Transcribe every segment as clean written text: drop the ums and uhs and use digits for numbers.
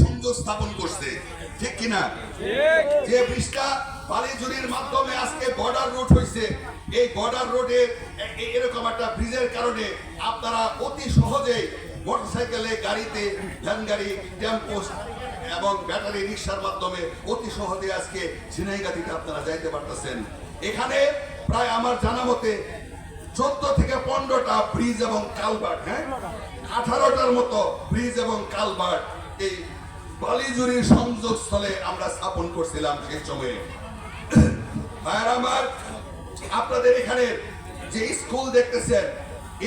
সংযোগ স্থাপন করছে, ঠিক কিনা? যে ব্রিজটা বালিজুরির মাধ্যমে আজকে বর্ডার রোড হয়েছে, এই বর্ডার রোডে এরকম একটা ব্রিজের কারণে আপনারা অতি সহজে মোটরসাইকেলে, গাড়িতে, ভ্যান গাড়ি, টেম্পো এবং ব্যাটারি রিক্সার মাধ্যমে অতি সহজে আজকে ঝিনাইগাতিতে আপনারা যাইতে পারতেছেন। এখানে প্রায় আমার জানা মতে 14 থেকে 15টা ব্রিজ এবং কালভার্ট, 18টার মতো ব্রিজ এবং কালভার্ট এই বালিজুরির সংযোগস্থলে আমরা স্থাপন করছিলাম সেই সময়ে। ভাইয়েরা আমার, আপনাদের এখানে যে স্কুল দেখতেছেন,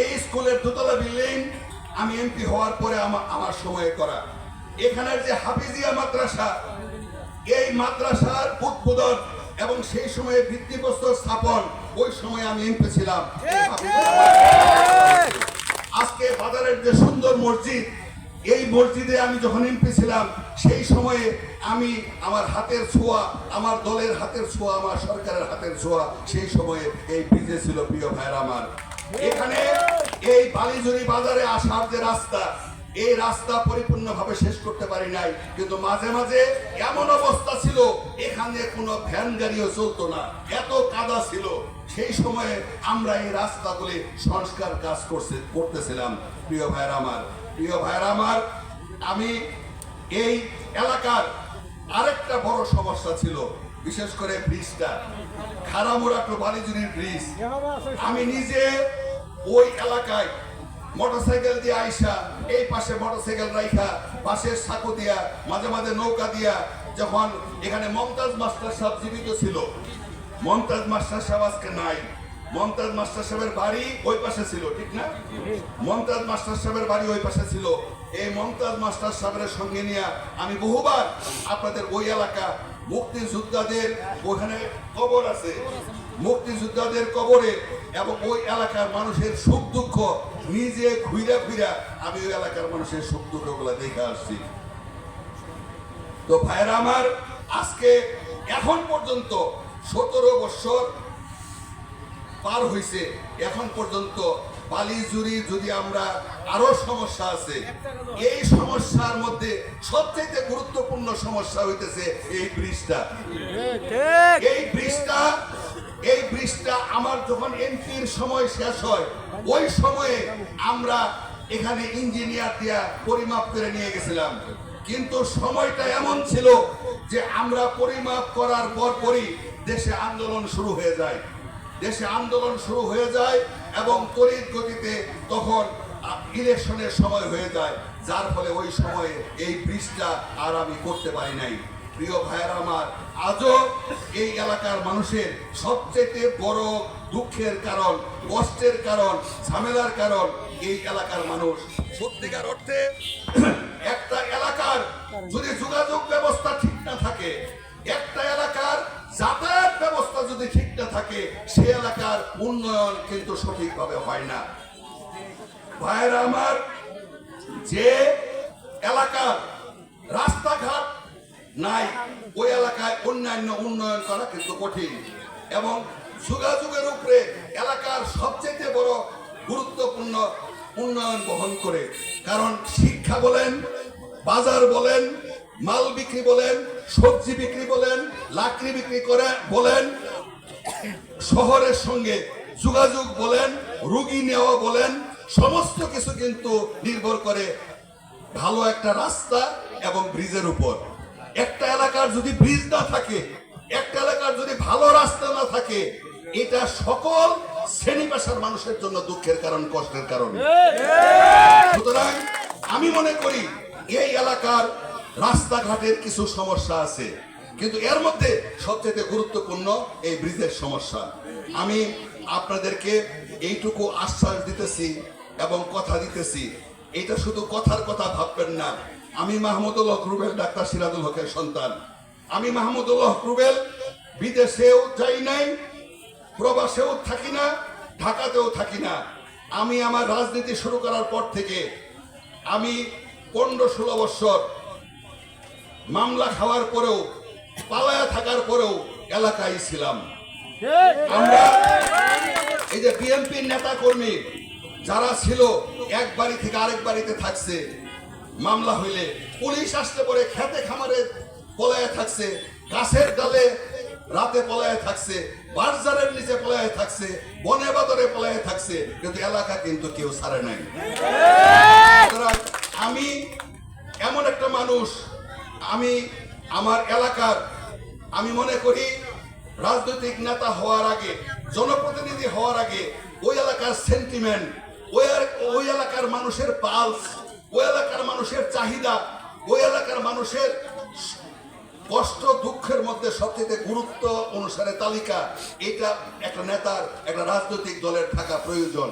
এই স্কুলের দোতলা বিল্ডিং আমি এমপি হওয়ার পরে আমার সময়ে করা। এখানের যে হাফিজিয়া মাদ্রাসা, এই মাদ্রাসার উদ্বোধন এবং সেই সময়ে ভিত্তিপ্রস্তর স্থাপন ওই সময় আমি এমপি ছিলাম। আজকে বাজারের যে সুন্দর মসজিদ, এই মসজিদে আমি যখন এমপি ছিলাম সেই সময়ে আমি আমার হাতের ছোঁয়া, আমার দলের হাতের ছোঁয়া, আমার সরকারের হাতের ছোঁয়া সেই সময়ে এই ব্রিজে ছিল। প্রিয় ভাইরা আমার, এখানে এই বালিজুরি বাজারে আসার যে রাস্তা, এই রাস্তা পরিপূর্ণভাবে শেষ করতে পারি নাই, কিন্তু মাঝে মাঝে এমন অবস্থা ছিল এখানে কোনো ভ্যান গাড়িও চলতো না, এত কাদা ছিল। সেই সময়ে আমরা এই রাস্তাগুলি সংস্কার কাজ করতেছিলাম। প্রিয় ভাইরা আমার, আমি এই এলাকার আরেকটা বড় সমস্যা ছিল, বিশেষ করে ব্রিজটা, খারামুরা টু বালিজুরির ব্রিজ। আমি নিজে ওই এলাকায় মোটরসাইকেল দিয়ে আইসা, এই পাশে মোটরসাইকেল রাইখা, পাশের সাঁকো দিয়া, মাঝে মাঝে নৌকা দিয়া, যখন এখানে মমতাজ মাস্টার সাহেব জীবিত ছিল, মমতাজ মাস্টার সাহেব আজকে নাই, মমতাজ মাস্টার সাহেবের বাড়ি ওই পাশে ছিল, ঠিক না? মমতাজ মাস্টার সাহেবের বাড়ি ওই পাশে ছিল। এই মমতাজ মাস্টার সাহেবের সঙ্গে নিয়ে আমি বহুবার আপনাদের ওই এলাকা মুক্তিযোদ্ধাদের ওখানে কবর আছে, মুক্তিযোদ্ধাদের কবরে এবং ওই এলাকার মানুষের সুখ দুঃখ নিজে ঘুরা ফিরা আমি ওই এলাকার মানুষের সুখ দুঃখ গুলা দেখে আসছি। তো ভাইরা আমার, আজকে এখন পর্যন্ত 17 বছর পার হয়েছে, এখন পর্যন্ত বালিজুরি যদি আমরা আরো সমস্যা আছে, এই সমস্যার মধ্যে সবচেয়ে গুরুত্বপূর্ণ সমস্যা হইতেছে এই ব্রিজটা। এই ব্রিজটা আমার যখন এমপির সময় শেষ হয়, ওই সময়ে আমরা এখানে ইঞ্জিনিয়ার দিয়া পরিমাপ করে নিয়ে গেছিলাম, কিন্তু সময়টা এমন ছিল যে আমরা পরিমাপ করার পরপরই দেশে আন্দোলন শুরু হয়ে যায় এবং তড়িৎ গতিতে তখন ইলেকশনের সময় হয়ে যায়, যার ফলে ওই সময়ে এই ব্রিজটা আর আমি করতে পারি নাই। প্রিয় ভাইয়েরা আমার, আজও এই এলাকার মানুষের সবচেয়ে বড় দুঃখের কারণ, কষ্টের কারণ, ঝামেলার কারণ এই এলাকার মানুষ। সত্যিকার অর্থে একটা এলাকার যদি যোগাযোগ ব্যবস্থা ঠিক না থাকে, একটা এলাকার যাতায়াত ব্যবস্থা যদি ঠিক না থাকে, সে এলাকার উন্নয়ন কিন্তু সঠিকভাবে হয় না। ভাইয়েরা আমার, যে এলাকার রাস্তাঘাট নাই, ওই এলাকায় অন্যান্য উন্নয়ন করা কিন্তু কঠিন। এবং যোগাযোগের উপরে এলাকার সবচেয়ে বড় গুরুত্বপূর্ণ উন্নয়ন বহন করে, কারণ শিক্ষা বলেন, বাজার বলেন, মাল বিক্রি বলেন, সবজি বিক্রি বলেন, লাকড়ি বিক্রি করে বলেন, শহরের সঙ্গে যোগাযোগ বলেন, রোগী নেওয়া বলেন, সমস্ত কিছু কিন্তু নির্ভর করে ভালো একটা রাস্তা এবং ব্রিজের উপর। একটা এলাকার যদি ব্রিজ না থাকে, একটা এলাকার যদি ভালো রাস্তা না থাকে, এটা সকল শ্রেণী পেশার মানুষের জন্য দুঃখের কারণ, কষ্টের কারণ। সুতরাং আমি মনে করি এই এলাকার রাস্তাঘাটের কিছু সমস্যা আছে, কিন্তু এর মধ্যে সবচেয়ে গুরুত্বপূর্ণ এই ব্রিজের সমস্যা। আমি আপনাদেরকে এইটুকু আশ্বাস দিতেছি এবং কথা দিতেছি, এটা শুধু কথার কথা ভাববেন না। আমি মাহমুদুল হক রুবেল, ডাক্তার সিরাজুল হকের সন্তান। আমি মাহমুদুল হক রুবেল বিদেশেও যাই নাই, প্রবাসেও থাকি না, ঢাকাতেও থাকি না। আমি আমার রাজনীতি শুরু করার পর থেকে আমি 15-16 বছর মামলা খাওয়ার পরেও, পালায়া থাকার পরেও এলাকায় ছিলাম। আমরা এই যে বিএনপির নেতা কর্মী যারা ছিল, এক বাড়ি থেকে আরেক বাড়িতে থাকছে, মামলা হইলে পুলিশ আসতে পরে খেতে খামারে পলায় থাকছে, গাছের ডালে রাতে পলায় থাকছে, বাজারের নিচে পলায় থাকছে, বনে বাদরে পলায় থাকছে, কিন্তু এলাকা কিন্তু কেউ ছাড়ে নাই। সুতরাং আমি এমন একটা মানুষ, আমি আমার এলাকার, আমি মনে করি রাজনৈতিক নেতা হওয়ার আগে, জনপ্রতিনিধি হওয়ার আগে ওই এলাকার সেন্টিমেন্ট, ওই এলাকার মানুষের পালস, ওই এলাকার মানুষের চাহিদা, ওই এলাকার মানুষের কষ্ট দুঃখের মধ্যে সবচেয়ে গুরুত্ব অনুসারে তালিকা, এটা একটা নেতার, একটা রাজনৈতিক দলের থাকা প্রয়োজন।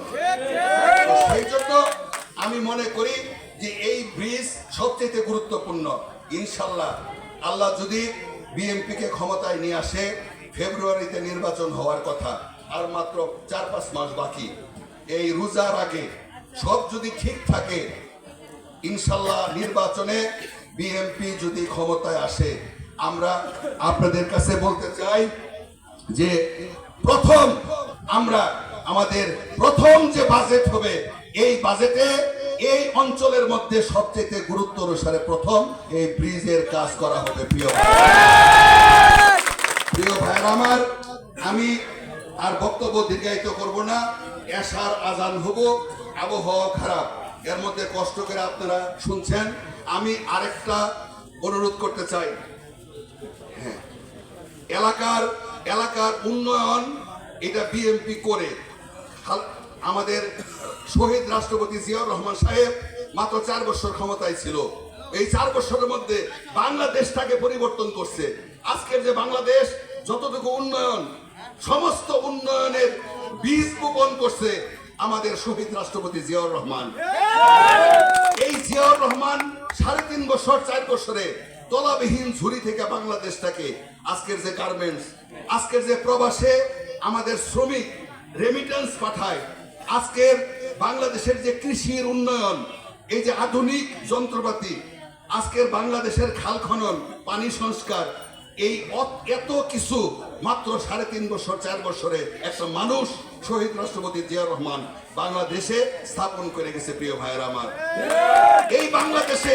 সেই জন্য আমি মনে করি যে এই ব্রিজ সবচেয়ে গুরুত্বপূর্ণ। ইনশাল্লাহ আল্লাহ যদি বিএনপিকে ক্ষমতায় নিয়ে আসে, ফেব্রুয়ারিতে নির্বাচন হওয়ার কথা, আর মাত্র 4-5 মাস বাকি। এই রোজার আগে সব যদি ঠিক থাকে, ইনশাল্লাহ নির্বাচনে বিএনপি যদি ক্ষমতায় আসে, আমরা আপনাদের কাছে বলতে চাই যে প্রথম আমরা আমাদের প্রথম যে বাজেট হবে, এই বাজেটে এই অঞ্চলের মধ্যে সবচেয়ে গুরুত্ব অনুসারে প্রথম এই ব্রিজের কাজ করা হবে। প্রিয় ভাইরা আমার, আমি আর বক্তব্য দীর্ঘায়িত করব না, এশার আজান হব, আবহাওয়া খারাপ, এর মধ্যে কষ্ট করে আপনারা শুনছেন। আমি আরেকটা অনুরোধ করতে চাই, হ্যাঁ, এলাকার উন্নয়ন এটা বিএনপি করে। আমাদের শহীদ রাষ্ট্রপতি জিয়াউর রহমান সাহেব মাত্র 4 বছর ক্ষমতায় ছিল। এই 4 বছরের মধ্যে বাংলাদেশটাকে পরিবর্তন করছে। আজকের যে বাংলাদেশ, যতটুকু উন্নয়ন, সমস্ত উন্নয়নের বীজ বপন করছে আমাদের শহীদ রাষ্ট্রপতি জিয়াউর রহমান। এই জিয়াউর রহমান 3.5 বছর 4 বছরে তলাবিহীন ঝুড়ি থেকে বাংলাদেশটাকে, আজকের যে গার্মেন্টস, আজকের যে প্রবাসে আমাদের শ্রমিক রেমিটেন্স পাঠায়, আজকের বাংলাদেশের যে কৃষির উন্নয়ন, এই যে আধুনিক যন্ত্রপাতি, আজকের বাংলাদেশের খাল খনন, পানি সংস্কার, এই এত কিছু মাত্র 3.5 বছর 4 বছরে একটা মানুষ শহীদ রাষ্ট্রপতি জিয়াউর রহমান বাংলাদেশে স্থাপন করে গেছে। প্রিয় ভাইয়েরা আমার, এই বাংলাদেশে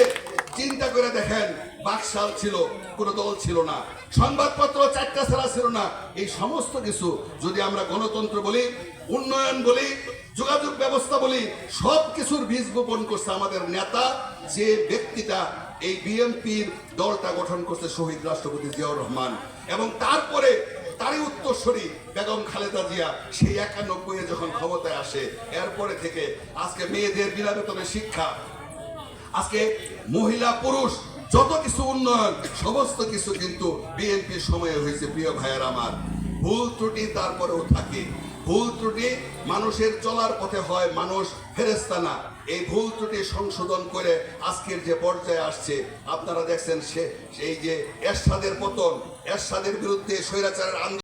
চিন্তা করে দেখেন, বাকশাল ছিল, কোনো দল ছিল না, সংবাদপত্র 4টা ছাড়া ছিল না। এই সমস্ত কিছু যদি আমরা গণতন্ত্র বলি, উন্নয়ন বলি, যোগাযোগ ব্যবস্থা বলি, সব কিছুর বীজ বপন করছে আমাদের নেতা, যে ব্যক্তিটা এই বিএনপির দলটা গঠন করছে, শহীদ রাষ্ট্রপতি জিয়াউর রহমান। এবং তারপরে তারই উত্তরসূরি বেগম খালেদা জিয়া, সেই 91-এ যখন ক্ষমতায় আসে, এরপরে থেকে আজকে মেয়েদের বিনা বেতনে শিক্ষা, আজকে মহিলা পুরুষ যত কিছু উন্নয়ন, সমস্ত কিছু কিন্তু বিএনপির সময়ে হয়েছে। প্রিয় ভাইয়ের আমার, ভুল ত্রুটি তারপরেও থাকে। ভুল ত্রুটি মানুষের চলার পথে হয়, মানুষ ফেরেশতা না। এই ভুল ত্রুটি সংশোধন করে আজকের যে পর্যায়ে আসছে, আপনারা দেখছেন সেই যে এরশাদের পতন, এরশাদের বিরুদ্ধে স্বৈরাচারের আন্দোলন।